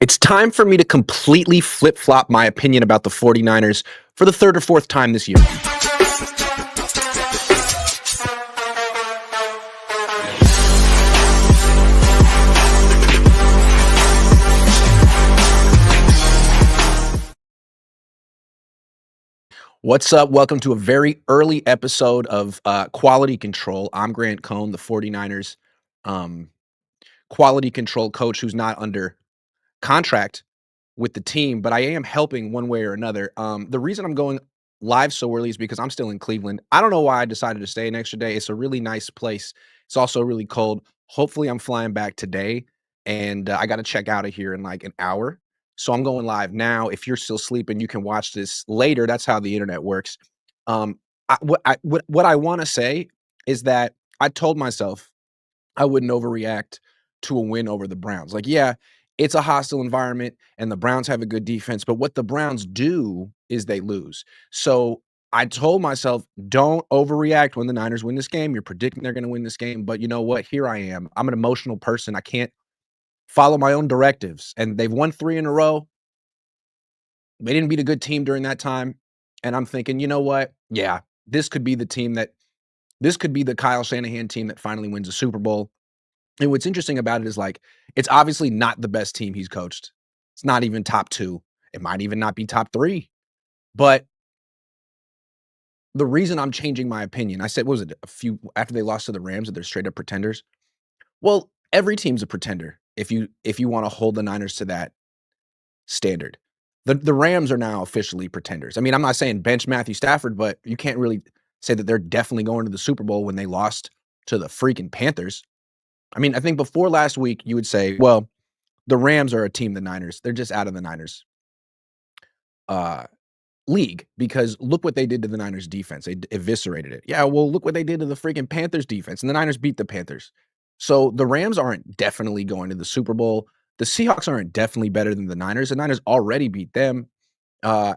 It's time for me to completely flip flop my opinion about the 49ers for the third or fourth time this year. What's up? Welcome to a very early episode of Quality Control. I'm Grant Cohn, the 49ers um, quality control coach who's not under contract with the team, but I am helping one way or another. The reason I'm going live so early is because I'm still in Cleveland. I don't know why I decided to stay an extra day. It's a really nice place. It's also really cold. Hopefully, I'm flying back today, and I got to check out of here in like an hour. So I'm going live now. If you're still sleeping, you can watch this later. That's how the internet works. What I want to say is that I told myself I wouldn't overreact to a win over the Browns. Like, yeah, it's a hostile environment and the Browns have a good defense, but what the Browns do is they lose. So I told myself, don't overreact when the Niners win this game. You're predicting they're going to win this game, but you know what? Here I am. I'm an emotional person. I can't follow my own directives. And they've won 3 in a row. They didn't beat a good team during that time. And I'm thinking, you know what? Yeah, this could be the team that this could be the Kyle Shanahan team that finally wins a Super Bowl. And what's interesting about it is, like, it's obviously not the best team he's coached. It's not even top 2. It might even not be top 3. But the reason I'm changing my opinion, I said, what was it, a few after they lost to the Rams that they're straight up pretenders? Well, every team's a pretender if you wanna hold the Niners to that standard. The Rams are now officially pretenders. I mean, I'm not saying bench Matthew Stafford, but you can't really say that they're definitely going to the Super Bowl when they lost to the freaking Panthers. I mean, I think before last week, you would say, well, the Rams are a team, the Niners. They're just out of the Niners uh, league because look what they did to the Niners defense. They eviscerated it. Yeah, well, look what they did to the freaking Panthers defense. And the Niners beat the Panthers. So the Rams aren't definitely going to the Super Bowl. The Seahawks aren't definitely better than the Niners. The Niners already beat them. Uh,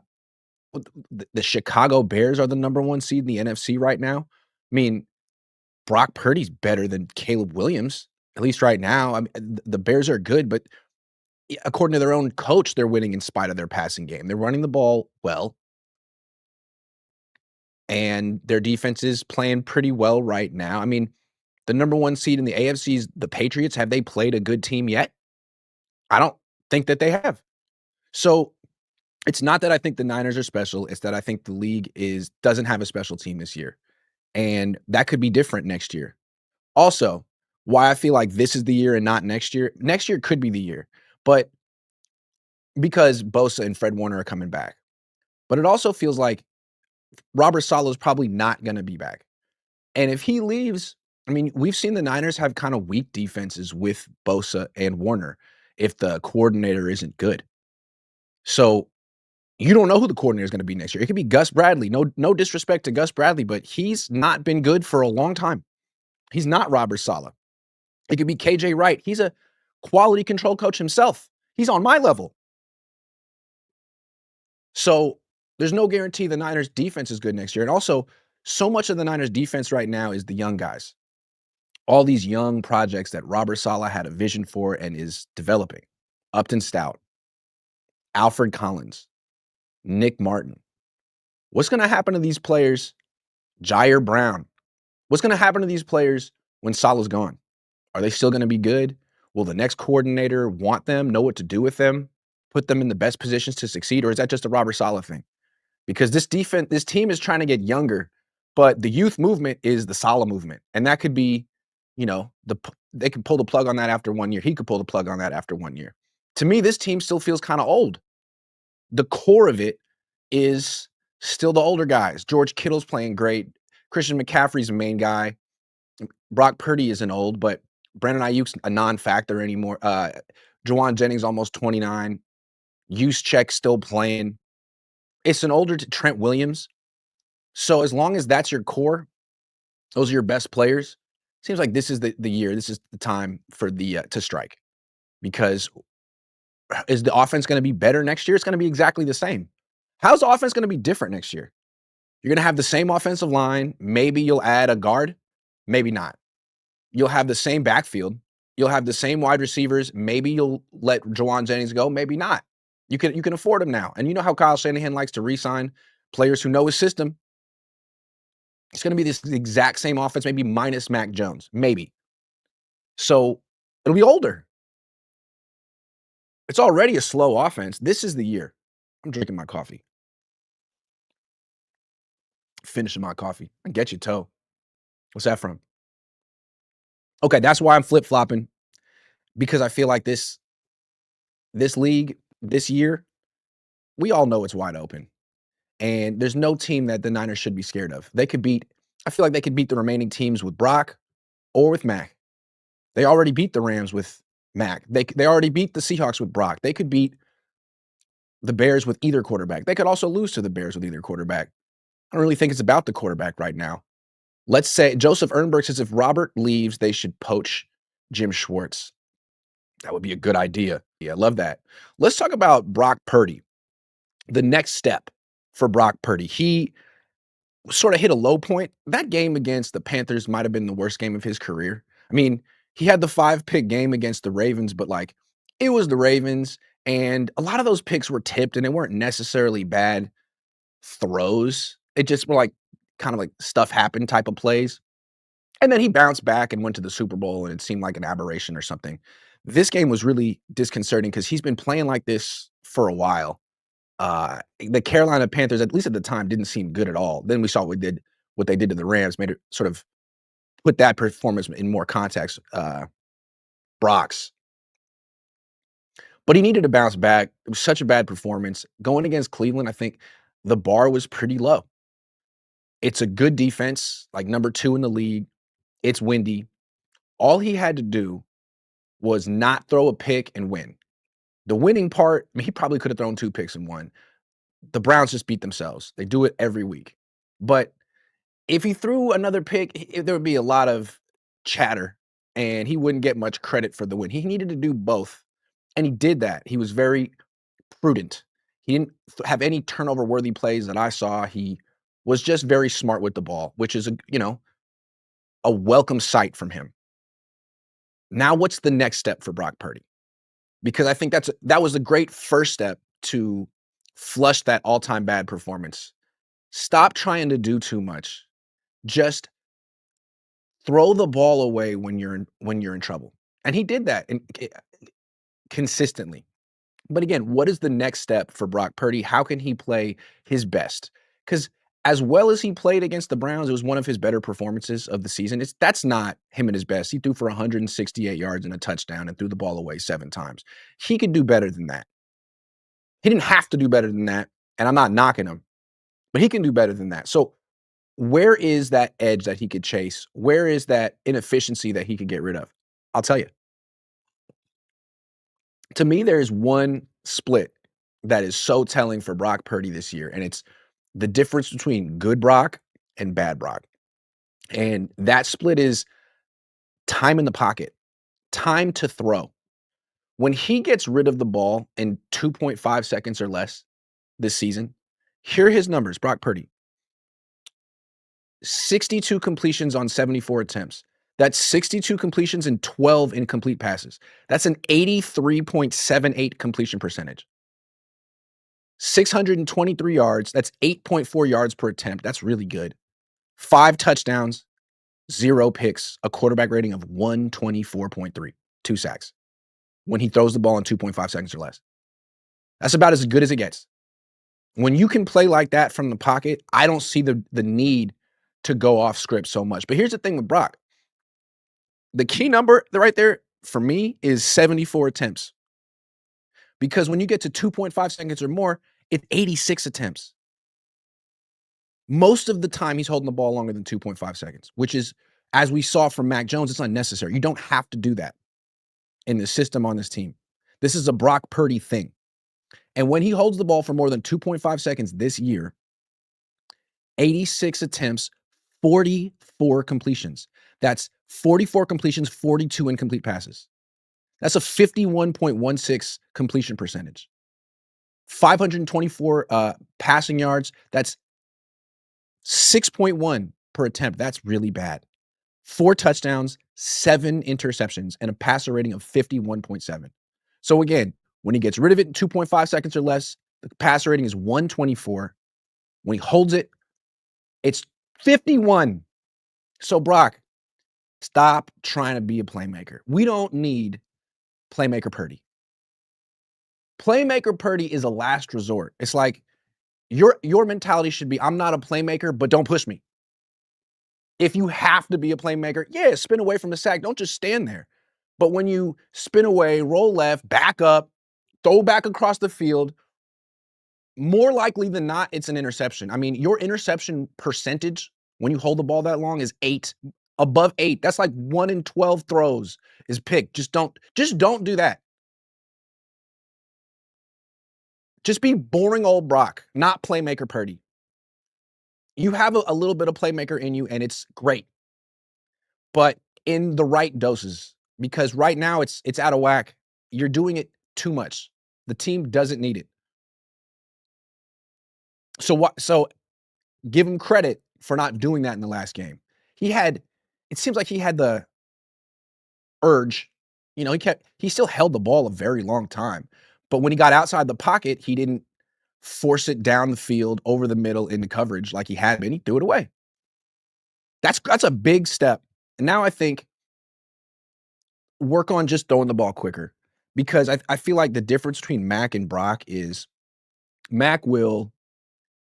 the Chicago Bears are the number 1 seed in the NFC right now. I mean, Brock Purdy's better than Caleb Williams, at least right now. I mean, the Bears are good, but according to their own coach, they're winning in spite of their passing game. They're running the ball well, and their defense is playing pretty well right now. I mean, the number 1 seed in the AFC is the Patriots. Have they played a good team yet? I don't think that they have. So it's not that I think the Niners are special. It's that I think the league doesn't have a special team this year, and that could be different next year. Also, why I feel like this is the year and not next year. Next year could be the year, but because Bosa and Fred Warner are coming back. But it also feels like Robert Saleh is probably not going to be back. And if he leaves, I mean, we've seen the Niners have kind of weak defenses with Bosa and Warner if the coordinator isn't good. So you don't know who the coordinator is going to be next year. It could be Gus Bradley. No disrespect to Gus Bradley, but he's not been good for a long time. He's not Robert Saleh. It could be KJ Wright. He's a quality control coach himself. He's on my level. So there's no guarantee the Niners defense is good next year. And also, so much of the Niners defense right now is the young guys. All these young projects that Robert Saleh had a vision for and is developing. Upton Stout, Alfred Collins, Nick Martin. What's going to happen to these players? Jair Brown. What's going to happen to these players when Saleh's gone? Are they still going to be good? Will the next coordinator want them, know what to do with them, put them in the best positions to succeed? Or is that just a Robert Saleh thing? Because this team is trying to get younger, but the youth movement is the Saleh movement. And that could be, they could pull the plug on that after 1 year. He could pull the plug on that after 1 year. To me, this team still feels kind of old. The core of it is still the older guys. George Kittle's playing great. Christian McCaffrey's the main guy. Brock Purdy isn't old, but Brandon Ayuk's a non-factor anymore. Juwan Jennings almost 29. Juszczyk still playing. It's an older Trent Williams. So as long as that's your core, those are your best players, seems like this is the year, this is the time for the to strike. Because is the offense going to be better next year? It's going to be exactly the same. How's the offense going to be different next year? You're going to have the same offensive line. Maybe you'll add a guard. Maybe not. You'll have the same backfield. You'll have the same wide receivers. Maybe you'll let Jawan Jennings go, maybe not. You can afford him now. And you know how Kyle Shanahan likes to re-sign players who know his system. It's going to be this exact same offense, maybe minus Mac Jones, maybe. So it'll be older. It's already a slow offense. This is the year. I'm drinking my coffee. Finishing my coffee. And get your toe. What's that from? Okay, that's why I'm flip-flopping, because I feel like this league, this year, we all know it's wide open. And there's no team that the Niners should be scared of. I feel like they could beat the remaining teams with Brock or with Mac. They already beat the Rams with Mac. They already beat the Seahawks with Brock. They could beat the Bears with either quarterback. They could also lose to the Bears with either quarterback. I don't really think it's about the quarterback right now. Let's say Joseph Ehrenberg says if Robert leaves, they should poach Jim Schwartz. That would be a good idea. Yeah, I love that. Let's talk about Brock Purdy. The next step for Brock Purdy. He sort of hit a low point. That game against the Panthers might have been the worst game of his career. I mean, he had the 5-pick game against the Ravens, but like it was the Ravens, and a lot of those picks were tipped, and they weren't necessarily bad throws. It just were like kind of like stuff happened type of plays. And then he bounced back and went to the Super Bowl, and it seemed like an aberration or something. This game was really disconcerting because he's been playing like this for a while. The Carolina Panthers, at least at the time, didn't seem good at all. Then we saw what they did to the Rams, made it sort of put that performance in more context. Brock's. But he needed to bounce back. It was such a bad performance. Going against Cleveland, I think the bar was pretty low. It's a good defense, like number 2 in the league. It's windy. All he had to do was not throw a pick and win. The winning part, I mean, he probably could have thrown 2 picks and won. The Browns just beat themselves. They do it every week. But if he threw another pick, there would be a lot of chatter, and he wouldn't get much credit for the win. He needed to do both, and he did that. He was very prudent. He didn't have any turnover-worthy plays that I saw. He was just very smart with the ball, which is a welcome sight from him. Now, what's the next step for Brock Purdy? Because I think that was a great first step to flush that all-time bad performance. Stop trying to do too much. Just throw the ball away when you're in trouble. And he did that consistently. But again, what is the next step for Brock Purdy? How can he play his best? Because as well as he played against the Browns, it was one of his better performances of the season. That's not him at his best. He threw for 168 yards and a touchdown and threw the ball away 7 times. He could do better than that. He didn't have to do better than that, and I'm not knocking him, but he can do better than that. So where is that edge that he could chase? Where is that inefficiency that he could get rid of? I'll tell you. To me, there is one split that is so telling for Brock Purdy this year, and it's the difference between good Brock and bad Brock. And that split is time in the pocket, time to throw. When he gets rid of the ball in 2.5 seconds or less this season, here are his numbers, Brock Purdy. 62 completions on 74 attempts. That's 62 completions and 12 incomplete passes. That's an 83.78 completion percentage. 623 yards. That's 8.4 yards per attempt. That's really good. 5 touchdowns, 0 picks, a quarterback rating of 124.3, 2 sacks when he throws the ball in 2.5 seconds or less. That's about as good as it gets. When you can play like that from the pocket, I don't see the need to go off script so much. But here's the thing with Brock. The key number right there for me is 74 attempts. Because when you get to 2.5 seconds or more, it's 86 attempts. Most of the time, he's holding the ball longer than 2.5 seconds, which is, as we saw from Mac Jones, it's unnecessary. You don't have to do that in the system on this team. This is a Brock Purdy thing. And when he holds the ball for more than 2.5 seconds this year, 86 attempts, 44 completions. That's 44 completions, 42 incomplete passes. That's a 51.16 completion percentage. 524 passing yards. That's 6.1 per attempt. That's really bad. 4 touchdowns, 7 interceptions and a passer rating of 51.7. So again, when he gets rid of it in 2.5 seconds or less, the passer rating is 124. When he holds it, it's 51. So Brock, stop trying to be a playmaker. We don't need playmaker Purdy. Playmaker Purdy is a last resort. It's like your mentality should be, I'm not a playmaker, but don't push me. If you have to be a playmaker, yeah, spin away from the sack. Don't just stand there. But when you spin away, roll left, back up, throw back across the field, more likely than not, it's an interception. I mean, your interception percentage when you hold the ball that long is 8, above 8. That's like 1 in 12 throws is picked. Just don't do that. Just be boring old Brock, not playmaker Purdy. You have a little bit of playmaker in you, and it's great, but in the right doses. Because right now it's out of whack. You're doing it too much. The team doesn't need it. So give him credit for not doing that in the last game. It seems like he had the urge. He still held the ball a very long time. But when he got outside the pocket, he didn't force it down the field over the middle into coverage like he had been. He threw it away. That's a big step. And now I think work on just throwing the ball quicker, because I feel like the difference between Mac and Brock is Mac will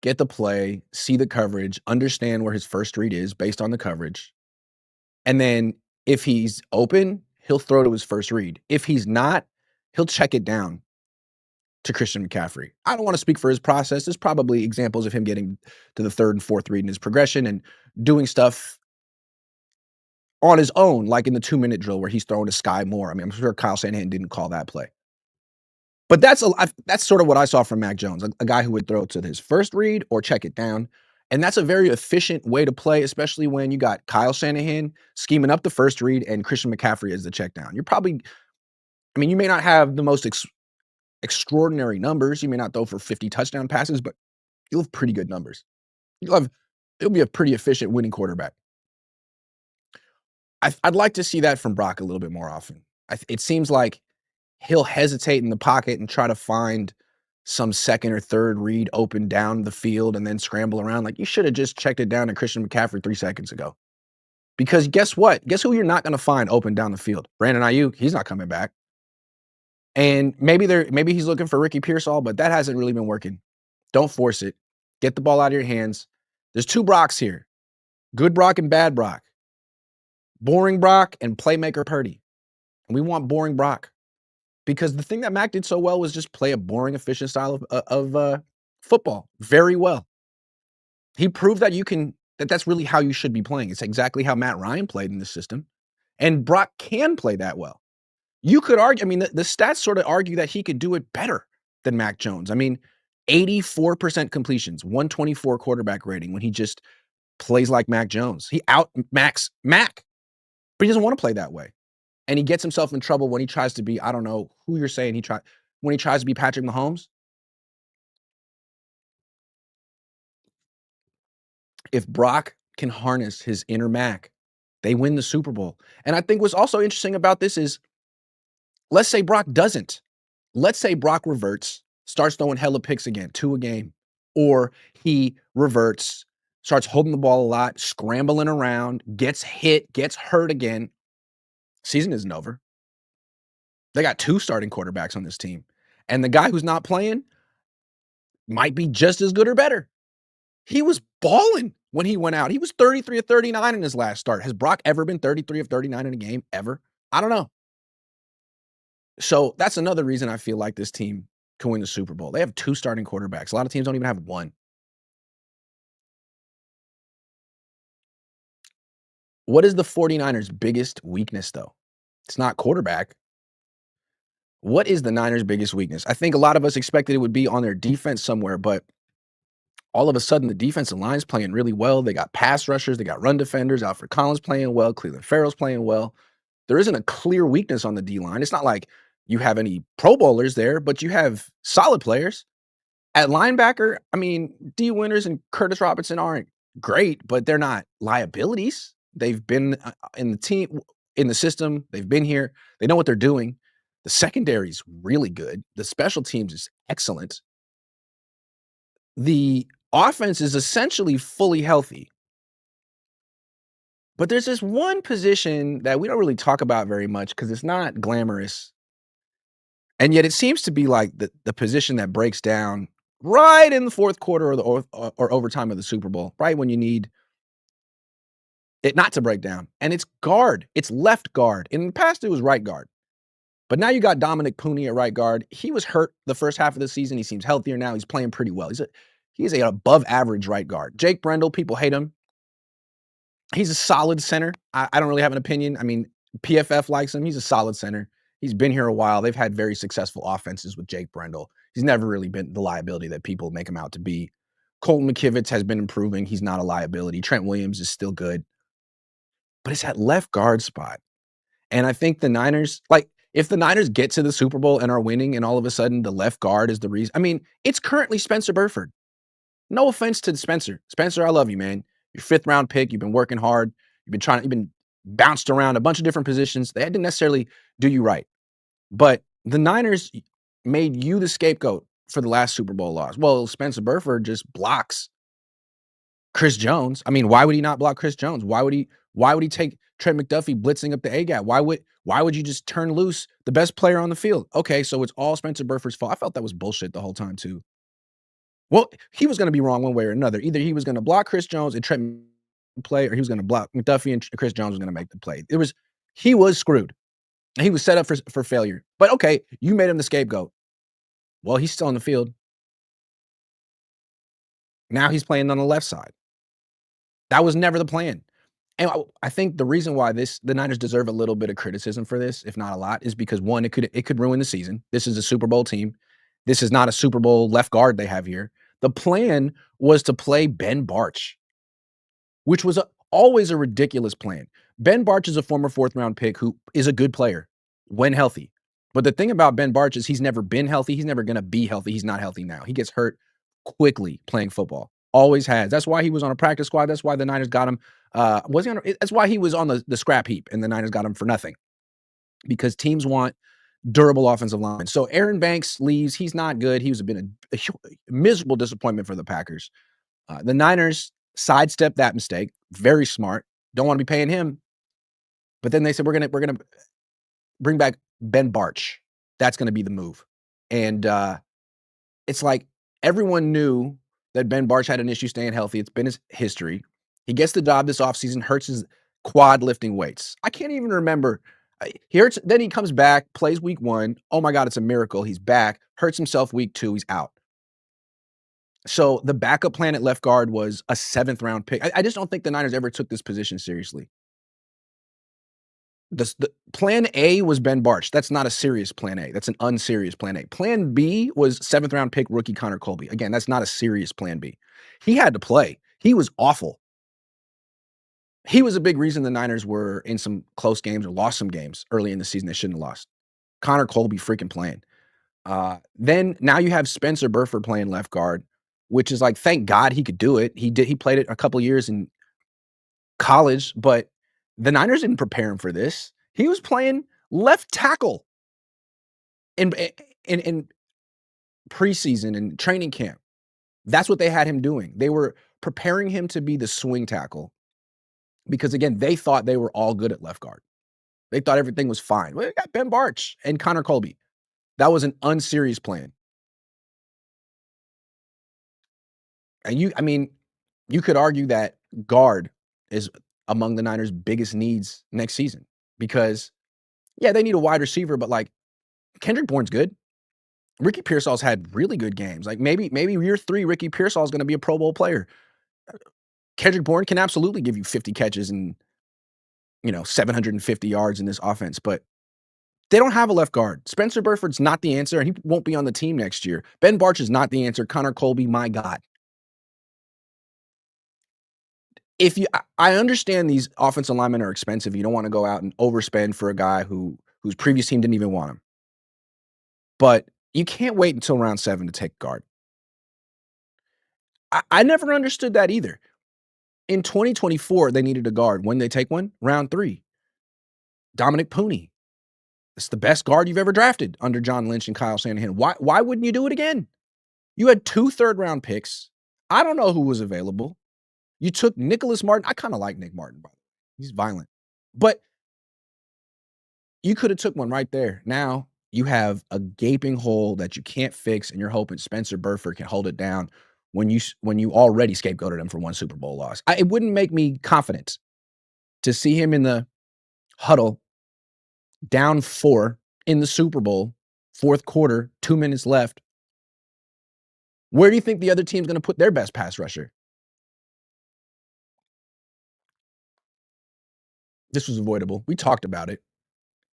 get the play, see the coverage, understand where his first read is based on the coverage. And then if he's open, he'll throw to his first read. If he's not, he'll check it down to Christian McCaffrey. I don't want to speak for his process. There's probably examples of him getting to the third and fourth read in his progression and doing stuff on his own, like in the 2-minute drill where he's throwing to Sky Moore. I mean, I'm sure Kyle Shanahan didn't call that play. But that's sort of what I saw from Mac Jones, a guy who would throw to his first read or check it down. And that's a very efficient way to play, especially when you got Kyle Shanahan scheming up the first read and Christian McCaffrey as the check down. You may not have the most extraordinary numbers. You may not throw for 50 touchdown passes, but you'll have pretty good numbers. It'll be a pretty efficient winning quarterback. I'd like to see that from Brock a little bit more often. It seems like he'll hesitate in the pocket and try to find some second or third read open down the field and then scramble around. Like, you should have just checked it down to Christian McCaffrey 3 seconds ago. Because guess what? Guess who you're not going to find open down the field? Brandon Ayuk. He's not coming back. And maybe he's looking for Ricky Pearsall, but that hasn't really been working. Don't force it. Get the ball out of your hands. There's 2 Brocks here. Good Brock and bad Brock. Boring Brock and playmaker Purdy. And we want boring Brock. Because the thing that Mac did so well was just play a boring, efficient style of football very well. He proved that that's really how you should be playing. It's exactly how Matt Ryan played in this system. And Brock can play that well. You could argue, the stats sort of argue that he could do it better than Mac Jones. 84% completions, 124 quarterback rating when he just plays like Mac Jones. He out-Macs Mac, but he doesn't want to play that way. And he gets himself in trouble when he tries to be, I don't know who you're saying when he tries to be Patrick Mahomes. If Brock can harness his inner Mac, they win the Super Bowl. And I think what's also interesting about this is, let's say Brock doesn't. Let's say Brock reverts, starts throwing hella picks again, 2 a game. Or he reverts, starts holding the ball a lot, scrambling around, gets hit, gets hurt again. Season isn't over. They got 2 starting quarterbacks on this team. And the guy who's not playing might be just as good or better. He was balling when he went out. He was 33 of 39 in his last start. Has Brock ever been 33 of 39 in a game ever? I don't know. So that's another reason I feel like this team can win the Super Bowl. They have 2 starting quarterbacks. A lot of teams don't even have 1. What is the 49ers' biggest weakness, though? It's not quarterback. What is the Niners' biggest weakness? I think a lot of us expected it would be on their defense somewhere, but all of a sudden the defensive line's playing really well. They got pass rushers, they got run defenders. Alfred Collins playing well, Cleveland Farrell's playing well. There isn't a clear weakness on the D-line. It's not like you have any Pro Bowlers there, but you have solid players. At linebacker, D. Winters and Curtis Robinson aren't great, but they're not liabilities. They've been in the team. in the system. They've been here. They know what they're doing. The secondary's really good. The special teams is excellent. The offense is essentially fully healthy. But there's this one position that we don't really talk about very much because it's not glamorous. And yet it seems to be like the position that breaks down right in the fourth quarter or overtime of the Super Bowl, right when you need it not to break down. And it's guard. It's left guard. In the past, it was right guard. But now you got Dominic Pooney at right guard. He was hurt the first half of the season. He seems healthier now. He's playing pretty well. He's a above average right guard. Jake Brendel, people hate him. He's a solid center. I don't really have an opinion. I mean, PFF likes him. He's a solid center. He's been here a while. They've had very successful offenses with Jake Brendel. He's never really been the liability that people make him out to be. Colton McKivitz has been improving. He's not a liability. Trent Williams is still good. But it's that left guard spot. And I think the Niners, like, if the Niners get to the Super Bowl and are winning, and all of a sudden the left guard is the reason. I mean, it's currently Spencer Burford. No offense to Spencer. Spencer, I love you, man. Your 5th round pick. You've been working hard. You've been bounced around a bunch of different positions. They didn't necessarily do you right. But the Niners made you the scapegoat for the last Super Bowl loss. Well, Spencer Burford just blocks Chris Jones. I mean, why would he not block Chris Jones? Why would he take Trent McDuffie blitzing up the A gap? Why would you just turn loose the best player on the field? Okay, so it's all Spencer Burford's fault. I felt that was bullshit the whole time too. Well, he was going to be wrong one way or another. Either he was going to block Chris Jones and Trent play, or he was going to block McDuffie and Chris Jones was going to make the play. He was screwed. He was set up for failure. But okay, you made him the scapegoat. Well, he's still on the field. Now he's playing on the left side. That was never the plan. And I think the reason why the Niners deserve a little bit of criticism for this, if not a lot, is because one, it could ruin the season. This is a Super Bowl team. This is not a Super Bowl left guard they have here. The plan was to play Ben Bartch, which was always a ridiculous plan. Ben Bartch is a former 4th round pick who is a good player when healthy. But the thing about Ben Bartch is he's never been healthy. He's never going to be healthy. He's not healthy now. He gets hurt quickly playing football. Always has. That's why he was on a practice squad. That's why the Niners got him. That's why he was on the scrap heap, and the Niners got him for nothing. Because teams want durable offensive line. So Aaron Banks leaves. He's not good. He's been a miserable disappointment for the Packers. The Niners sidestepped that mistake. Very smart. Don't want to be paying him. But then they said, we're gonna bring back Ben Bartch. That's gonna be the move. And it's like everyone knew that Ben Bartch had an issue staying healthy. It's been his history. He gets the job this offseason, hurts his quad lifting weights. I can't even remember. He hurts, then he comes back, plays week 1. Oh my God, it's a miracle. He's back, hurts himself week 2, he's out. So the backup plan at left guard was a 7th round pick. I just don't think the Niners ever took this position seriously. The plan A was Ben Bartch. That's not a serious plan A. That's an unserious plan A. Plan B was 7th round pick rookie Connor Colby. Again, that's not a serious plan B. He had to play. He was awful. He was a big reason the Niners were in some close games or lost some games early in the season they shouldn't have lost. Connor Colby freaking playing. Then now you have Spencer Burford playing left guard, which is like, thank God he could do it. He played it a couple years in college, but the Niners didn't prepare him for this. He was playing left tackle in preseason and training camp. That's what they had him doing. They were preparing him to be the swing tackle because, again, they thought they were all good at left guard. They thought everything was fine. Well, they got Ben Bartch and Connor Colby. That was an unserious plan. And you could argue that guard is among the Niners' biggest needs next season because, yeah, they need a wide receiver, but like Kendrick Bourne's good. Ricky Pearsall's had really good games. Like maybe year 3, Ricky Pearsall is going to be a Pro Bowl player. Kendrick Bourne can absolutely give you 50 catches and 750 yards in this offense, but they don't have a left guard. Spencer Burford's not the answer, and he won't be on the team next year. Ben Bartch is not the answer. Connor Colby, my God. I understand these offensive linemen are expensive. You don't want to go out and overspend for a guy whose previous team didn't even want him. But you can't wait until round 7 to take guard. I never understood that either. In 2024, they needed a guard. When they take one? Round 3. Dominic Pooney. It's the best guard you've ever drafted under John Lynch and Kyle Shanahan. Why wouldn't you do it again? You had 2 third-round picks. I don't know who was available. You took Nicholas Martin. I kinda like Nick Martin, by the way. He's violent. But you coulda took one right there. Now you have a gaping hole that you can't fix, and you're hoping Spencer Burford can hold it down when you already scapegoated him for 1 Super Bowl loss. It wouldn't make me confident to see him in the huddle, down 4 in the Super Bowl, 4th quarter, 2 minutes left. Where do you think the other team's gonna put their best pass rusher? This was avoidable. We talked about it.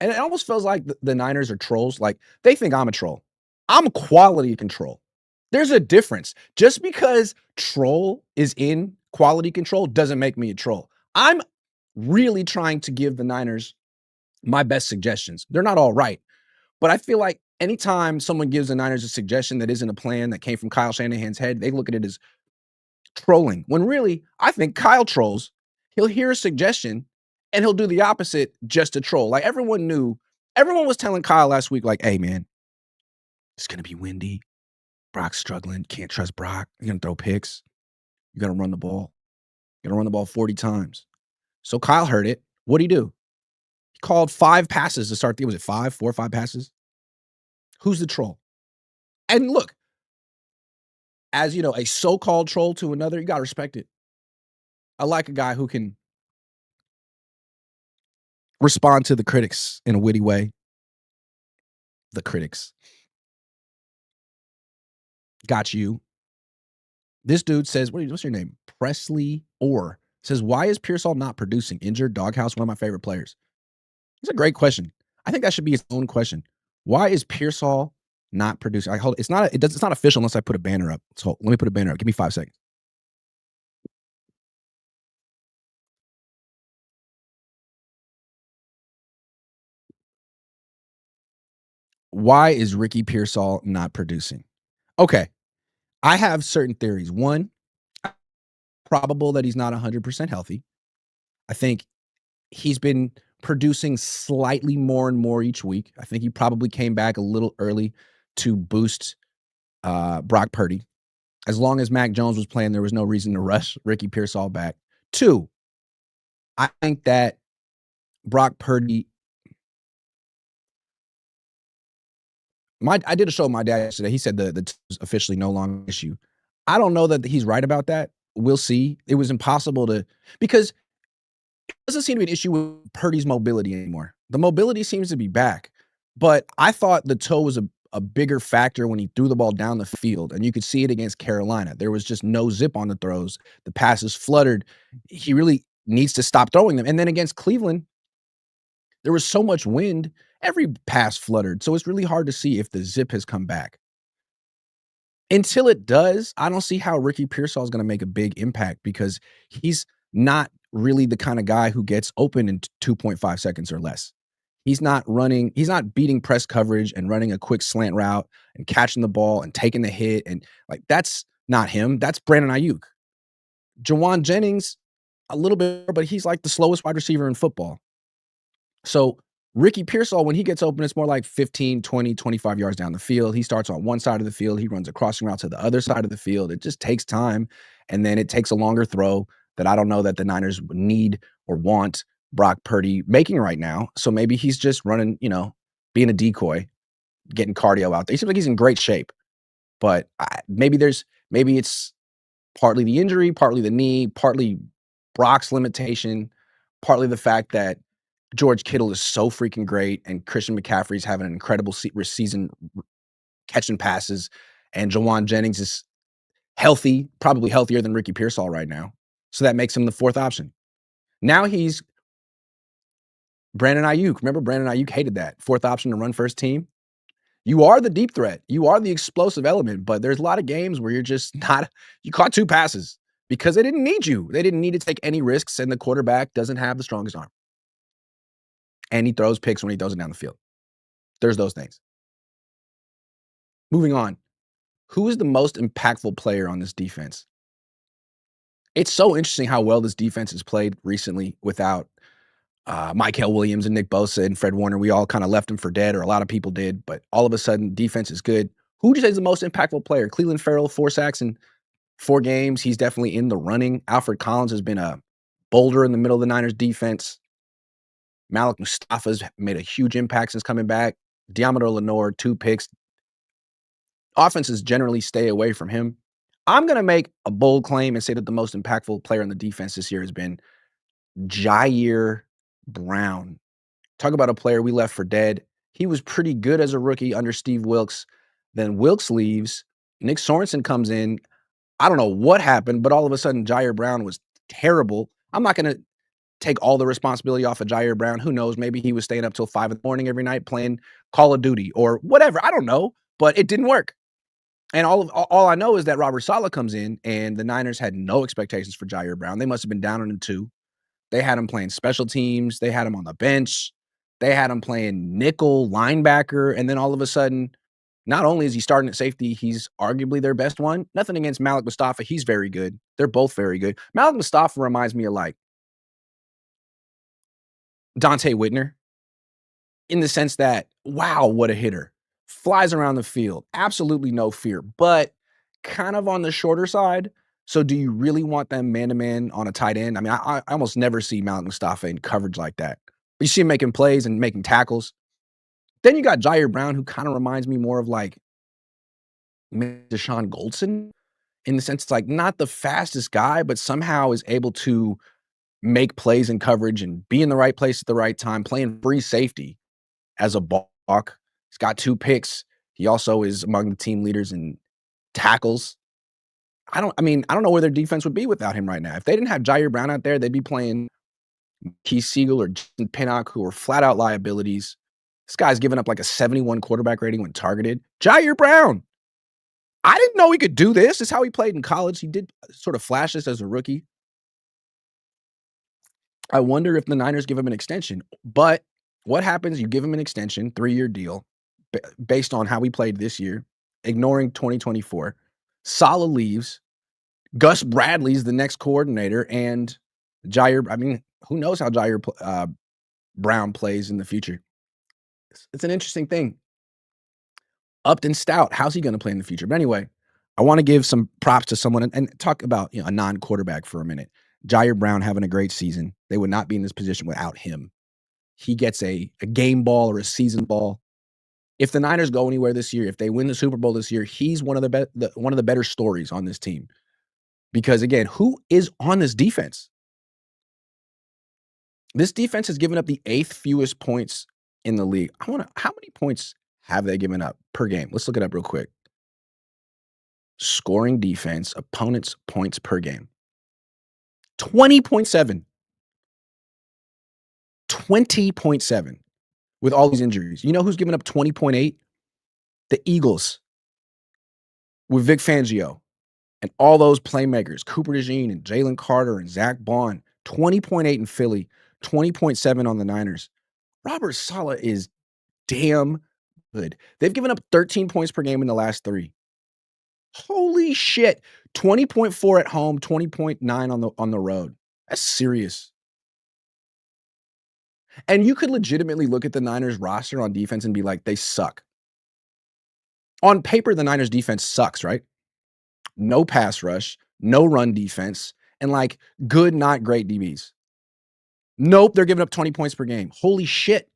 And it almost feels like the Niners are trolls. Like, they think I'm a troll. I'm quality control. There's a difference. Just because troll is in quality control doesn't make me a troll. I'm really trying to give the Niners my best suggestions. They're not all right, but I feel like anytime someone gives the Niners a suggestion that isn't a plan that came from Kyle Shanahan's head, they look at it as trolling. When really, I think Kyle trolls. He'll hear a suggestion and he'll do the opposite just to troll. Like everyone was telling Kyle last week, like, hey man, it's gonna be windy. Brock's struggling. Can't trust Brock. You're gonna throw picks. You gotta run the ball. You gotta run the ball 40 times. So Kyle heard it. What'd he do? He called 5 passes to start the, was it 5, 4 or 5 passes? Who's the troll? And look, as you know, a so-called troll to another, you gotta respect it. I like a guy who can respond to the critics in a witty way. The critics. Got you. This dude says, what's your name? Presley Orr says, why is Pearsall not producing? Injured, doghouse, one of my favorite players. It's a great question. I think that should be his own question. Why is Pearsall not producing? It's not official unless I put a banner up. So let me put a banner up. Give me 5 seconds. Why is Ricky Pearsall not producing? Okay. I have certain theories. One, probable that he's not 100% healthy. I think he's been producing slightly more and more each week. I think he probably came back a little early to boost Brock Purdy. As long as Mac Jones was playing, there was no reason to rush Ricky Pearsall back. 2, I think that Brock Purdy. I did a show with my dad yesterday. He said the is officially no longer an issue. I don't know that he's right about that. We'll see. It was impossible to, because it doesn't seem to be an issue with Purdy's mobility anymore. The mobility seems to be back, but I thought the toe was a bigger factor when he threw the ball down the field, and you could see it against Carolina. There was just no zip on the throws. The passes fluttered. He really needs to stop throwing them. And then against Cleveland, there was so much wind, every pass fluttered. So it's really hard to see if the zip has come back. Until it does, I don't see how Ricky Pearsall is going to make a big impact because he's not really the kind of guy who gets open in 2.5 seconds or less. He's not beating press coverage and running a quick slant route and catching the ball and taking the hit. And like, that's not him. That's Brandon Ayuk. Jawan Jennings, a little bit, but he's like the slowest wide receiver in football. So Ricky Pearsall, when he gets open, it's more like 15, 20, 25 yards down the field. He starts on one side of the field. He runs a crossing route to the other side of the field. It just takes time. And then it takes a longer throw that I don't know that the Niners need or want Brock Purdy making right now. So maybe he's just running, being a decoy, getting cardio out there. He seems like he's in great shape. But maybe it's partly the injury, partly the knee, partly Brock's limitation, partly the fact that George Kittle is so freaking great, and Christian McCaffrey's having an incredible season catching passes, and Jawan Jennings is healthy, probably healthier than Ricky Pearsall right now. So that makes him the 4th option. Now he's Brandon Ayuk. Remember, Brandon Ayuk hated that 4th option to run first team. You are the deep threat. You are the explosive element, but there's a lot of games where you're just not. You caught 2 passes because they didn't need you. They didn't need to take any risks, and the quarterback doesn't have the strongest arm. And he throws picks when he throws it down the field. There's those things. Moving on. Who is the most impactful player on this defense? It's so interesting how well this defense has played recently without Mykel Williams and Nick Bosa and Fred Warner, we all kind of left him for dead, or a lot of people did, but all of a sudden, defense is good. Who would you say is the most impactful player? Cleveland Farrell, 4 sacks in 4 games. He's definitely in the running. Alfred Collins has been a boulder in the middle of the Niners defense. Malik Mustafa's made a huge impact since coming back. Diamador Lenore, 2 picks. Offenses generally stay away from him. I'm going to make a bold claim and say that the most impactful player on the defense this year has been Jair Brown. Talk about a player we left for dead. He was pretty good as a rookie under Steve Wilks. Then Wilks leaves. Nick Sorensen comes in. I don't know what happened, but all of a sudden, Jair Brown was terrible. I'm not going to take all the responsibility off of Jair Brown. Who knows? Maybe he was staying up till 5 in the morning every night playing Call of Duty or whatever. I don't know, but it didn't work. And all I know is that Robert Saleh comes in, and the Niners had no expectations for Jair Brown. They must have been down on him too. They had him playing special teams. They had him on the bench. They had him playing nickel linebacker. And then all of a sudden, not only is he starting at safety, he's arguably their best one. Nothing against Malik Mustafa. He's very good. They're both very good. Malik Mustafa reminds me of like Dante Whitner in the sense that, wow, what a hitter. Flies around the field. Absolutely no fear, but kind of on the shorter side. So do you really want them man-to-man on a tight end? I mean, I almost never see Malik Mustafa in coverage like that. You see him making plays and making tackles. Then you got Jair Brown, who kind of reminds me more of like Deshaun Goldson in the sense it's like not the fastest guy, but somehow is able to make plays in coverage and be in the right place at the right time, playing free safety as a balk. He's got 2 picks. He also is among the team leaders in tackles. I don't know where their defense would be without him right now. If they didn't have Jair Brown out there, they'd be playing Keith Siegel or Jason Pinnock, who are flat out liabilities. This guy's given up like a 71 quarterback rating when targeted. Jair Brown. I didn't know he could do this. This is how he played in college. He did sort of flash this as a rookie. I wonder if the Niners give him an extension. But what happens? You give him an extension, 3-year deal, based on how he played this year, ignoring 2024. Saleh leaves. Gus Bradley's the next coordinator, and Jair, who knows how Jair Brown plays in the future. It's an interesting thing. Upton Stout, how's he going to play in the future? But anyway, I want to give some props to someone and talk about a non-quarterback for a minute. Jair Brown having a great season. They would not be in this position without him. He gets a game ball or a season ball. If the Niners go anywhere this year, if they win the Super Bowl this year, he's one of the better stories on this team. Because again, who is on this defense? This defense has given up the 8th fewest points in the league. How many points have they given up per game? Let's look it up real quick. Scoring defense, opponents' points per game. 20.7. 20.7 with all these injuries. You know who's given up 20.8? The Eagles with Vic Fangio and all those playmakers, Cooper DeJean and Jalen Carter and Zach Bond. 20.8 in Philly, 20.7 on the Niners. Robert Saleh is damn good. They've given up 13 points per game in the last 3. Holy shit. 20.4 at home, 20.9 on the road. That's serious. And you could legitimately look at the Niners roster on defense and be like, they suck. On paper, the Niners defense sucks, right? No pass rush, no run defense, and like good, not great DBs. Nope, they're giving up 20 points per game. Holy shit.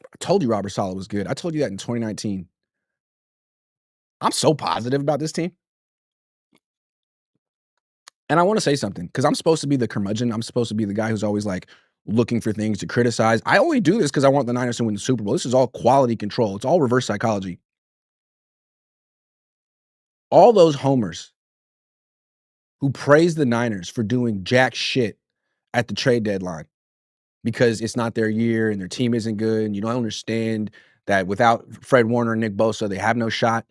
I told you Robert Saleh was good. I told you that in 2019. I'm so positive about this team. And I want to say something because I'm supposed to be the curmudgeon. I'm supposed to be the guy who's always like looking for things to criticize. I only do this because I want the Niners to win the Super Bowl. This is all quality control. It's all reverse psychology. All those homers who praise the Niners for doing jack shit at the trade deadline because it's not their year and their team isn't good and you don't understand that without Fred Warner and Nick Bosa, they have no shot.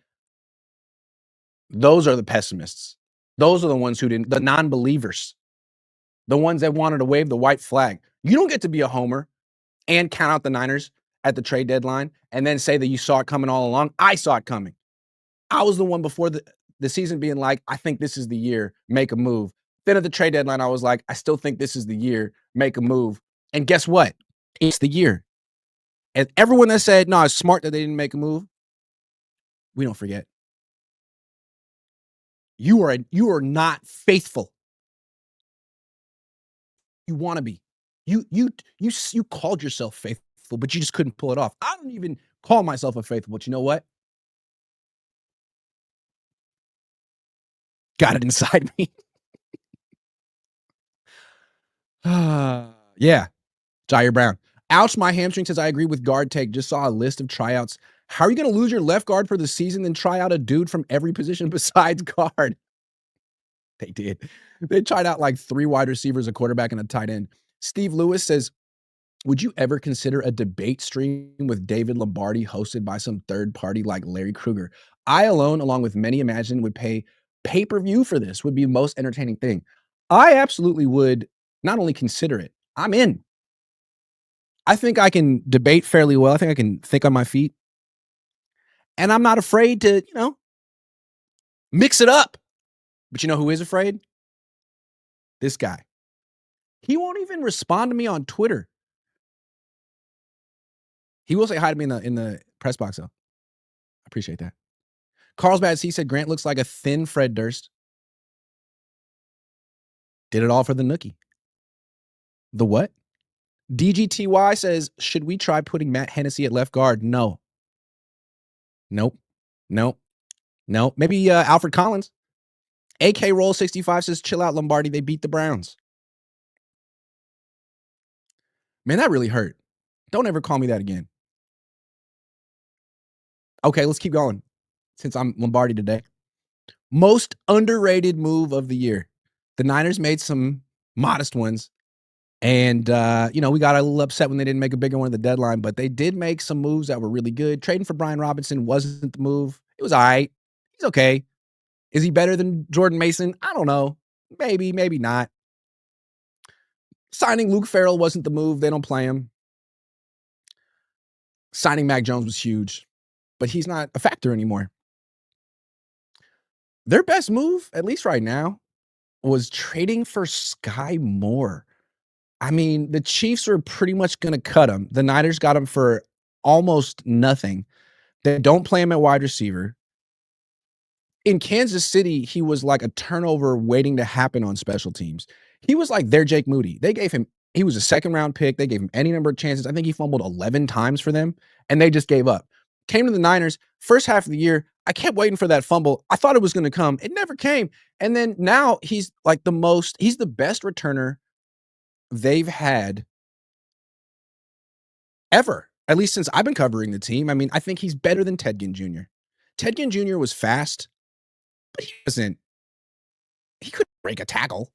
Those are the pessimists. Those are the ones who didn't, the non-believers, the ones that wanted to wave the white flag. You don't get to be a homer and count out the Niners at the trade deadline and then say that you saw it coming all along. I saw it coming. I was the one before the season being like, I think this is the year, make a move. Then at the trade deadline, I was like, I still think this is the year. Make a move. And guess what? It's the year. And everyone that said, no, it's smart that they didn't make a move, we don't forget. You are not faithful. You want to be. You called yourself faithful, but you just couldn't pull it off. I don't even call myself a faithful, but you know what? Got it inside me. Yeah. Jair Brown. Ouch, my hamstring says I agree with guard take. Just saw a list of tryouts. How are you going to lose your left guard for the season, then try out a dude from every position besides guard? They did. They tried out like 3 wide receivers, a quarterback, and a tight end. Steve Lewis says, would you ever consider a debate stream with David Lombardi hosted by some third party like Larry Krueger? I alone, along with many imagine, would pay pay-per-view for this. Would be the most entertaining thing. I absolutely would not only consider it, I'm in. I think I can debate fairly well. I think I can think on my feet. And I'm not afraid to, mix it up. But you know who is afraid? This guy. He won't even respond to me on Twitter. He will say hi to me in the press box, though. I appreciate that. Carlsbad C said Grant looks like a thin Fred Durst. Did it all for the nookie. The what? DGTY says, should we try putting Matt Hennessy at left guard? No. Nope. Maybe Alfred Collins. AK Roll 65 says, chill out, Lombardi. They beat the Browns. Man, that really hurt. Don't ever call me that again. Okay, let's keep going since I'm Lombardi today. Most underrated move of the year. The Niners made some modest ones. And, we got a little upset when they didn't make a bigger one at the deadline, but they did make some moves that were really good. Trading for Brian Robinson wasn't the move. It was all right. He's okay. Is he better than Jordan Mason? I don't know. Maybe, maybe not. Signing Luke Farrell wasn't the move. They don't play him. Signing Mac Jones was huge, but he's not a factor anymore. Their best move, at least right now, was trading for Sky Moore. I mean, the Chiefs were pretty much going to cut him. The Niners got him for almost nothing. They don't play him at wide receiver. In Kansas City, he was like a turnover waiting to happen on special teams. He was like their Jake Moody. He was a second-round pick. They gave him any number of chances. I think he fumbled 11 times for them, and they just gave up. Came to the Niners, first half of the year, I kept waiting for that fumble. I thought it was going to come. It never came. And then now he's like he's the best returner they've had ever, at least since I've been covering the team. I mean, I think he's better than Ted Ginn Jr. Ted Ginn Jr. was fast, but he couldn't break a tackle.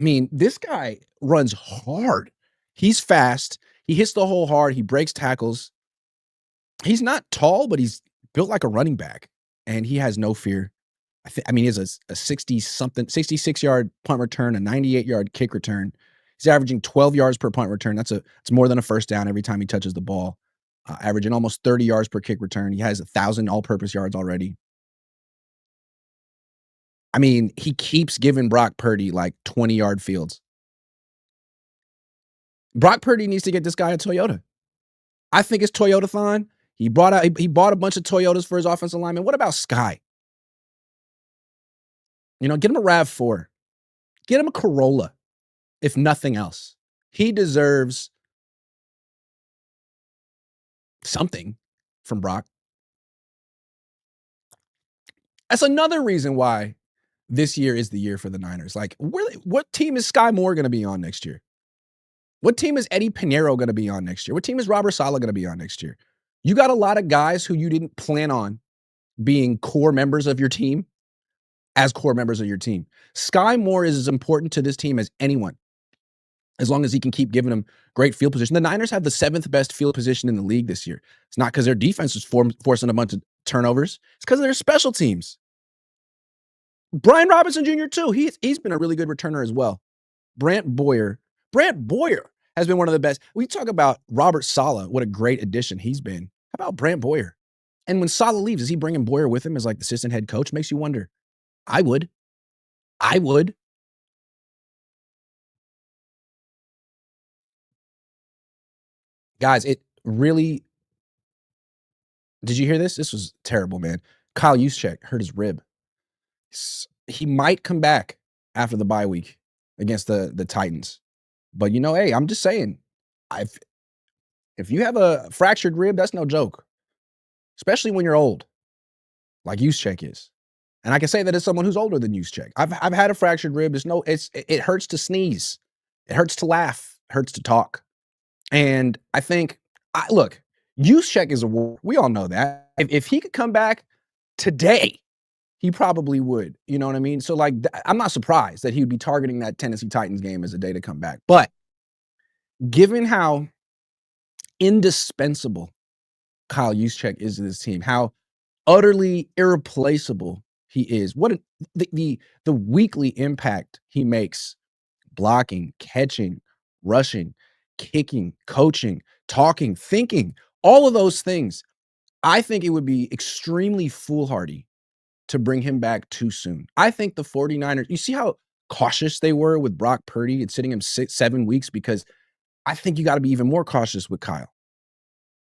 I mean, this guy runs hard. He's fast. He hits the hole hard. He breaks tackles. He's not tall, but he's built like a running back, and he has no fear. He has a 66-yard punt return, a 98-yard kick return. He's averaging 12 yards per punt return. It's more than a first down every time he touches the ball. Averaging almost 30 yards per kick return. He has 1,000 all-purpose yards already. I mean, he keeps giving Brock Purdy like 20-yard fields. Brock Purdy needs to get this guy a Toyota. I think it's Toyota-thon. He bought a bunch of Toyotas for his offensive lineman. What about Sky? Get him a RAV4. Get him a Corolla, if nothing else. He deserves something from Brock. That's another reason why this year is the year for the Niners. Like, what team is Sky Moore going to be on next year? What team is Eddie Pinheiro going to be on next year? What team is Robert Saleh going to be on next year? You got a lot of guys who you didn't plan on being core members of your team as core members of your team. Sky Moore is as important to this team as anyone, as long as he can keep giving them great field position. The Niners have the 7th best field position in the league this year. It's not because their defense is forcing a bunch of turnovers. It's because of their special teams. Brian Robinson Jr. too. He's been a really good returner as well. Brant Boyer has been one of the best. We talk about Robert Saleh, what a great addition he's been. How about Brant Boyer? And when Saleh leaves, is he bringing Boyer with him as like the assistant head coach? Makes you wonder. I would. I would. Guys, it really did you hear this? This was terrible, man. Kyle Juszczyk hurt his rib. He might come back after the bye week against the Titans. But, hey, I'm just saying, I've if you have a fractured rib, that's no joke, especially when you're old, like Juszczyk is. And I can say that as someone who's older than Juszczyk. I've had a fractured rib. It hurts to sneeze. It hurts to laugh. It hurts to talk. And I think look, Juszczyk is a war. We all know that. If he could come back today, he probably would. You know what I mean? So, like, I'm not surprised that he would be targeting that Tennessee Titans game as a day to come back. But given how indispensable Kyle Juszczyk is to this team, how utterly irreplaceable he is, the weekly impact he makes, blocking, catching, rushing, kicking, coaching, talking, thinking, all of those things. I think it would be extremely foolhardy to bring him back too soon. I think the 49ers, you see how cautious they were with Brock Purdy and sitting him 7 weeks, because I think you got to be even more cautious with Kyle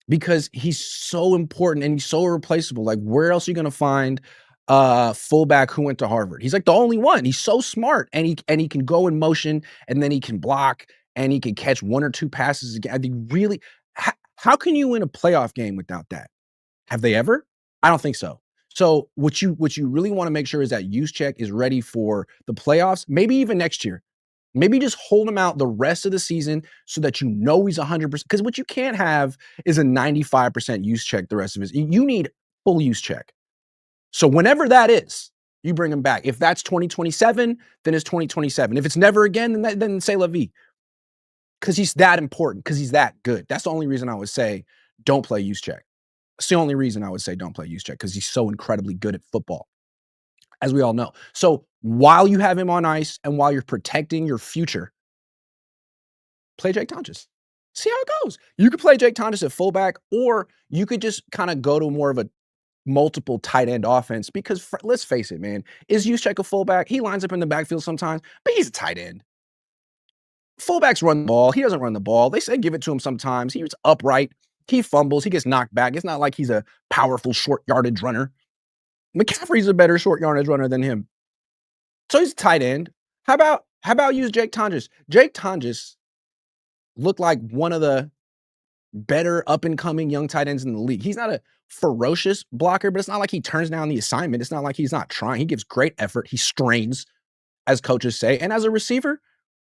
because he's so important and he's so irreplaceable. Like, where else are you going to find a fullback who went to Harvard? He's like the only one. He's so smart, and he can go in motion, and then he can block, and he can catch one or two passes again. I think really, how can you win a playoff game without that? Have they ever? I don't think so. So what you really want to make sure is that Juszczyk is ready for the playoffs, maybe even next year. Maybe just hold him out the rest of the season so that he's 100%. Because what you can't have is a 95% Juszczyk the rest of his. You need full Juszczyk. So whenever that is, you bring him back. If that's 2027, then it's 2027. If it's never again, then say la vie. Because he's that important, because he's that good. That's the only reason I would say don't play Juszczyk. It's the only reason I would say don't play Juszczyk, because he's so incredibly good at football, as we all know. So while you have him on ice and while you're protecting your future, play Jake Tonjes. See how it goes. You could play Jake Tonjes at fullback, or you could just kind of go to more of a multiple tight end offense, because let's face it, man, is Juszczyk a fullback? He lines up in the backfield sometimes, but he's a tight end. Fullbacks run the ball. He doesn't run the ball. They say give it to him sometimes. He's upright. He fumbles. He gets knocked back. It's not like he's a powerful short yardage runner. McCaffrey's a better short yardage runner than him. So he's a tight end. How about use Jake Tonjes? Jake Tonjes looked like one of the better up-and-coming young tight ends in the league. He's not a ferocious blocker, but it's not like he turns down the assignment. It's not like he's not trying. He gives great effort. He strains, as coaches say. And as a receiver,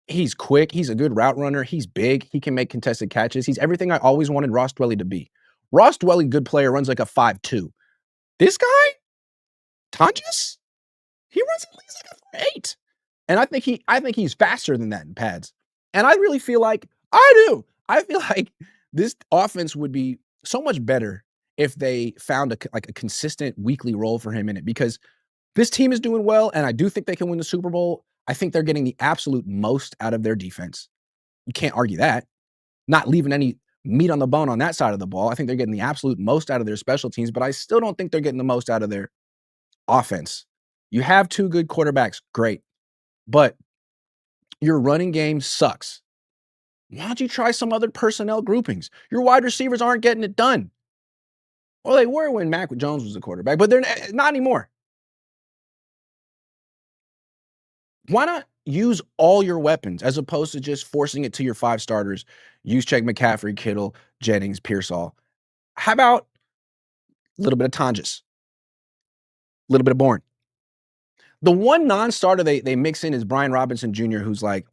he's quick. He's a good route runner. He's big. He can make contested catches. He's everything I always wanted Ross Dwelley to be. Ross Dwelley, good player, runs like a 5'2". This guy, Tonjes, he runs at least like a 4'8". And I think he's faster than that in pads. And I really feel like I feel like this offense would be so much better if they found a consistent weekly role for him in it, because this team is doing well, and I do think they can win the Super Bowl. I think they're getting the absolute most out of their defense. You can't argue that. Not leaving any meat on the bone on that side of the ball. I think they're getting the absolute most out of their special teams, but I still don't think they're getting the most out of their offense. You have two good quarterbacks, great, but your running game sucks. Why don't you try some other personnel groupings? Your wide receivers aren't getting it done. Well, they were when Mac Jones was the quarterback, but they're not anymore. Why not use all your weapons as opposed to just forcing it to your five starters? Juszczyk, McCaffrey, Kittle, Jennings, Pearsall. How about a little bit of Tonjes, a little bit of Bourne? The one non-starter they mix in is Brian Robinson Jr., who's like,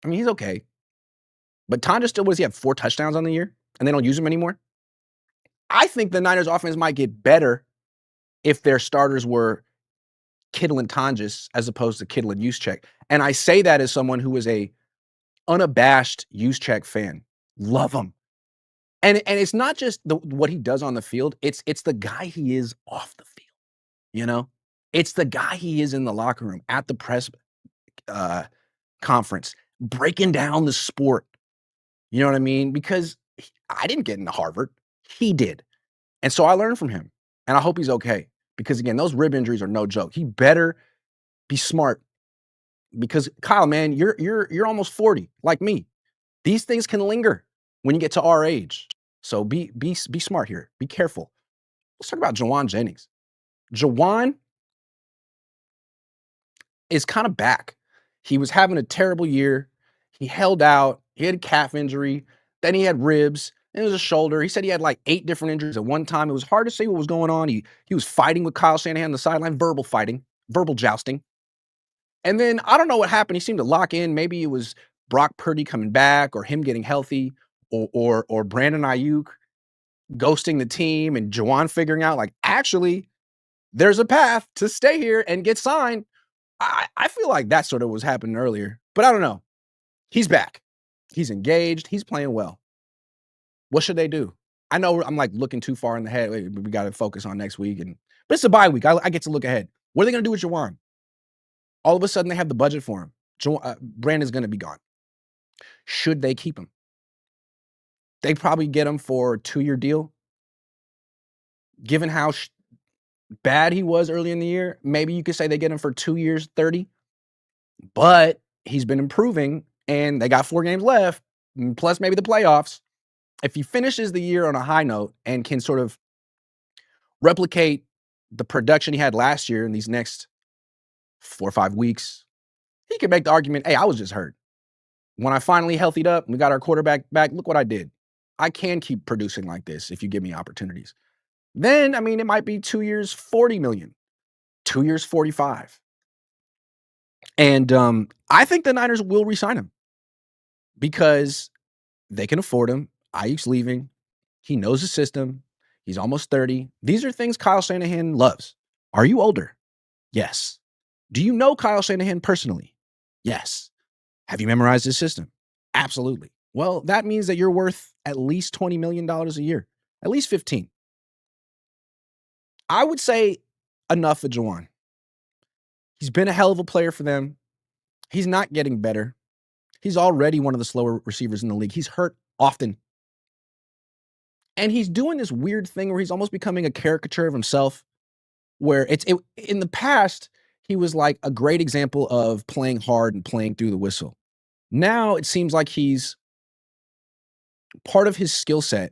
I mean, he's okay. But Tonjes still, what does he have, 4 touchdowns on the year? And they don't use him anymore? I think the Niners offense might get better if their starters were Kittle and Tonjes as opposed to Kittle and Juszczyk. And I say that as someone who is a unabashed Juszczyk fan. Love him. And it's not just what he does on the field. It's the guy he is off the field. You know? It's the guy he is in the locker room, at the press conference, breaking down the sport. You know what I mean? Because I didn't get into Harvard. He did. And so I learned from him. And I hope he's okay. Because, again, those rib injuries are no joke. He better Be smart because Kyle, man, you're almost 40, like me. These things can linger when you get to our age. So be smart here. Be careful. Let's talk about Jawan Jennings. Jawan is kind of back. He was having a terrible year. He held out. He had a calf injury. Then he had ribs. Then it was a shoulder. He said he had like 8 different injuries at one time. It was hard to say what was going on. He was fighting with Kyle Shanahan on the sideline, verbal fighting, verbal jousting. And then I don't know what happened. He seemed to lock in. Maybe it was Brock Purdy coming back or him getting healthy or Brandon Ayuk ghosting the team and Jawan figuring out like actually there's a path to stay here and get signed. I feel like that sort of was happening earlier, but I don't know. He's back. He's engaged. He's playing well. What should they do? I know I'm like looking too far in the head. We got to focus on next week, but it's a bye week. I get to look ahead. What are they going to do with Jawan? All of a sudden, they have the budget for him. Brandon's going to be gone. Should they keep him? They probably get him for a 2-year deal. Given how bad he was early in the year, maybe you could say they get him for 2 years, 30. But he's been improving, and they got 4 games left, plus maybe the playoffs. If he finishes the year on a high note and can sort of replicate the production he had last year in these next 4 or 5 weeks, he could make the argument, hey, I was just hurt. When I finally healthied up, we got our quarterback back, look what I did. I can keep producing like this if you give me opportunities. Then, I mean, it might be 2 years, 40 million, 2 years, 45. And I think the Niners will re-sign him because they can afford him. Ayuk's leaving. He knows the system. He's almost 30. These are things Kyle Shanahan loves. Are you older? Yes. Do you know Kyle Shanahan personally? Yes. Have you memorized his system? Absolutely. Well, that means that you're worth at least $20 million a year, at least 15. I would say enough for Jawan. He's been a hell of a player for them. He's not getting better. He's already one of the slower receivers in the league. He's hurt often. And he's doing this weird thing where he's almost becoming a caricature of himself, where in the past, he was like a great example of playing hard and playing through the whistle. Now it seems like he's part of his skill set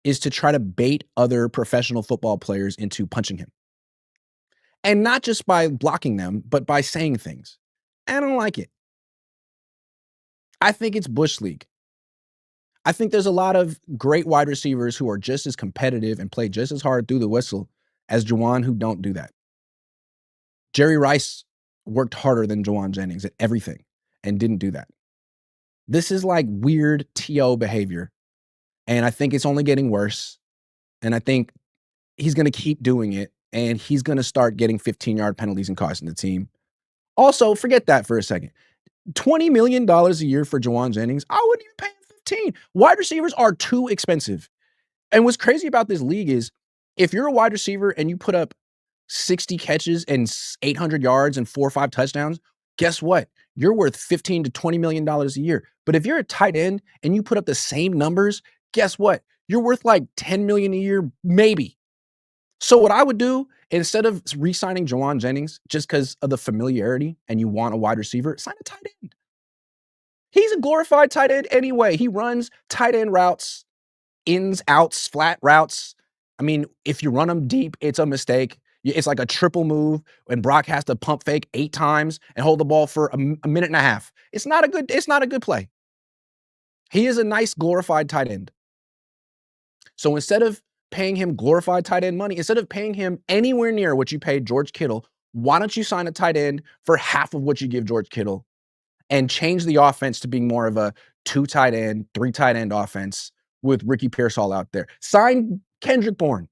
is to try to bait other professional football players into punching him. And not just by blocking them, but by saying things. I don't like it. I think it's Bush League. I think there's a lot of great wide receivers who are just as competitive and play just as hard through the whistle as Jawan who don't do that. Jerry Rice worked harder than Jawan Jennings at everything and didn't do that. This is like weird TO behavior. And I think it's only getting worse. And I think he's going to keep doing it. And he's going to start getting 15-yard penalties and costing the team. Also, forget that for a second. $20 million a year for Jawan Jennings. I wouldn't even pay him 15. Wide receivers are too expensive. And what's crazy about this league is if you're a wide receiver and you put up 60 catches and 800 yards and 4 or 5 touchdowns, guess what? You're worth $15 to $20 million a year. But if you're a tight end and you put up the same numbers, guess what? You're worth like 10 million a year, maybe. So what I would do, instead of re-signing Jawan Jennings just because of the familiarity and you want a wide receiver, sign a tight end. He's a glorified tight end anyway. He runs tight end routes, ins, outs, flat routes. I mean, if you run them deep, it's a mistake. It's like a triple move when Brock has to pump fake 8 times and hold the ball for a minute and a half. It's not a good play. He is a nice glorified tight end. So instead of paying him glorified tight end money, instead of paying him anywhere near what you paid George Kittle, why don't you sign a tight end for half of what you give George Kittle and change the offense to being more of a 2 tight end, 3 tight end offense with Ricky Pearsall out there? Sign Kendrick Bourne.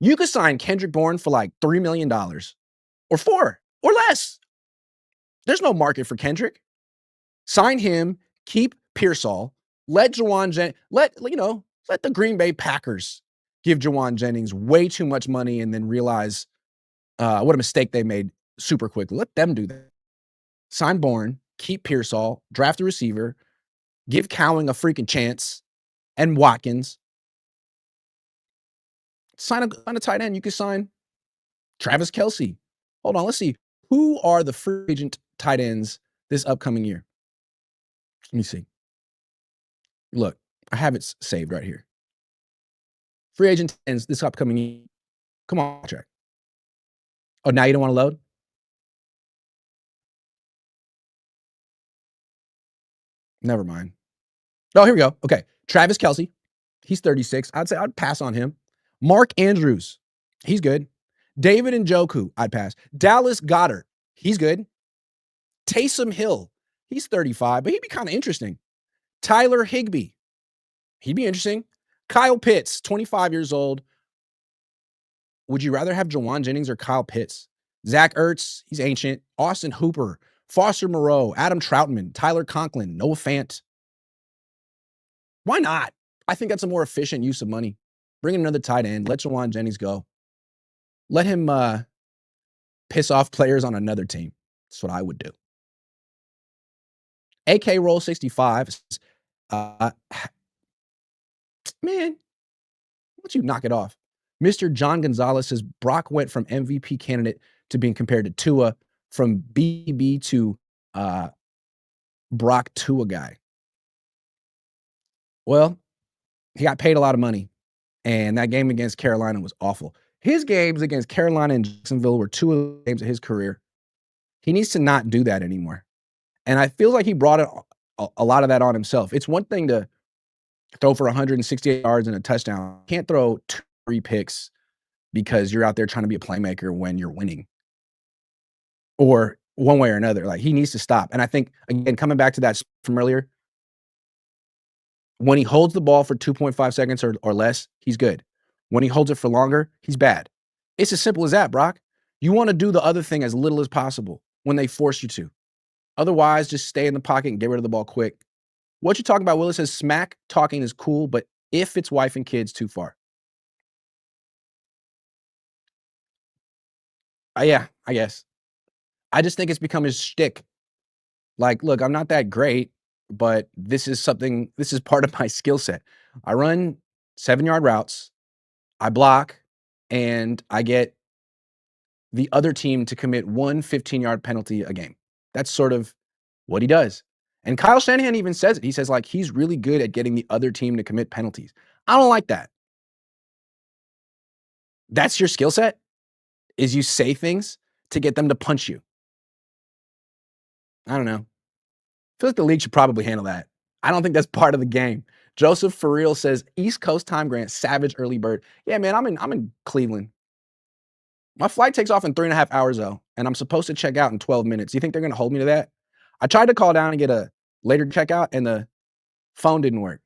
You could sign Kendrick Bourne for like $3 million or 4 or less. There's no market for Kendrick. Sign him, keep Pearsall, let the Green Bay Packers give Jawan Jennings way too much money and then realize what a mistake they made super quickly. Let them do that. Sign Bourne, keep Pearsall, draft a receiver, give Cowing a freaking chance, and Watkins. Sign a tight end. You can sign Travis Kelce. Hold on, let's see. Who are the free agent tight ends this upcoming year? Let me see. Look, I have it saved right here. Free agent tight ends this upcoming year. Come on, track. Oh, now you don't want to load? Never mind. Oh, here we go. Okay. Travis Kelce. He's 36. I'd say I'd pass on him. Mark Andrews. He's good. David Njoku. I'd pass. Dallas Goedert. He's good. Taysom Hill. He's 35, but he'd be kind of interesting. Tyler Higbee. He'd be interesting. Kyle Pitts, 25 years old. Would you rather have Jawan Jennings or Kyle Pitts? Zach Ertz, he's ancient. Austin Hooper, Foster Moreau, Adam Troutman, Tyler Conklin, Noah Fant. Why not? I think that's a more efficient use of money. Bring in another tight end. Let Jawan Jennings go. Let him piss off players on another team. That's what I would do. AK Roll 65 says, man, why don't you knock it off? Mr. John Gonzalez says Brock went from MVP candidate to being compared to Tua, from BB to Brock Tua guy. Well, he got paid a lot of money, and that game against Carolina was awful. His games against Carolina and Jacksonville were two of the games of his career. He needs to not do that anymore. And I feel like he brought a lot of that on himself. It's one thing to throw for 168 yards and a touchdown. You can't throw 2-3 picks because you're out there trying to be a playmaker when you're winning. Or one way or another. Like, he needs to stop. And I think, again, coming back to that from earlier, when he holds the ball for 2.5 seconds or less, he's good. When he holds it for longer, he's bad. It's as simple as that, Brock. You want to do the other thing as little as possible when they force you to. Otherwise, just stay in the pocket and get rid of the ball quick. What you talking about, Willis, says smack talking is cool, but if it's wife and kids, too far. Yeah, I guess. I just think it's become his shtick. Like, look, I'm not that great, but this is part of my skill set. I run 7-yard routes, I block, and I get the other team to commit one 15-yard penalty a game. That's sort of what he does. And Kyle Shanahan even says it. He says, like, he's really good at getting the other team to commit penalties. I don't like that. That's your skill set, is you say things to get them to punch you. I don't know. I feel like the league should probably handle that. I don't think that's part of the game. Joseph for real says East Coast time, Grant, savage early bird. Yeah, man, I'm in Cleveland. My flight takes off in 3.5 hours though, and I'm supposed to check out in 12 minutes. You think they're gonna hold me to that? I tried to call down and get a later checkout, and the phone didn't work.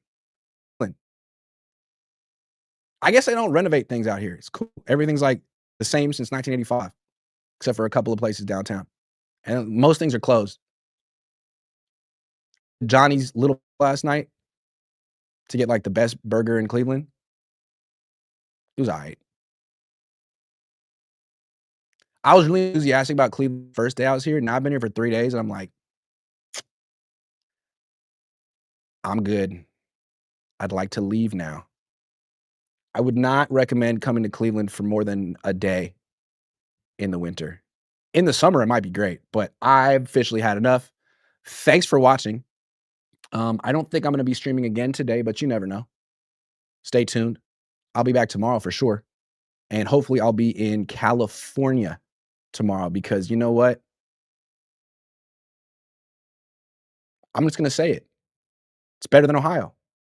I guess they don't renovate things out here. It's cool. Everything's like the same since 1985, except for a couple of places downtown, and most things are closed. Johnny's Little last night to get like the best burger in Cleveland. It was all right. I was really enthusiastic about Cleveland first day I was here. Now I've been here for 3 days, and I'm like, I'm good. I'd like to leave now. I would not recommend coming to Cleveland for more than a day in the winter. In the summer, it might be great, but I've officially had enough. Thanks for watching. I don't think I'm going to be streaming again today, but you never know. Stay tuned. I'll be back tomorrow for sure. And hopefully I'll be in California tomorrow, because you know what? I'm just going to say it. It's better than Ohio.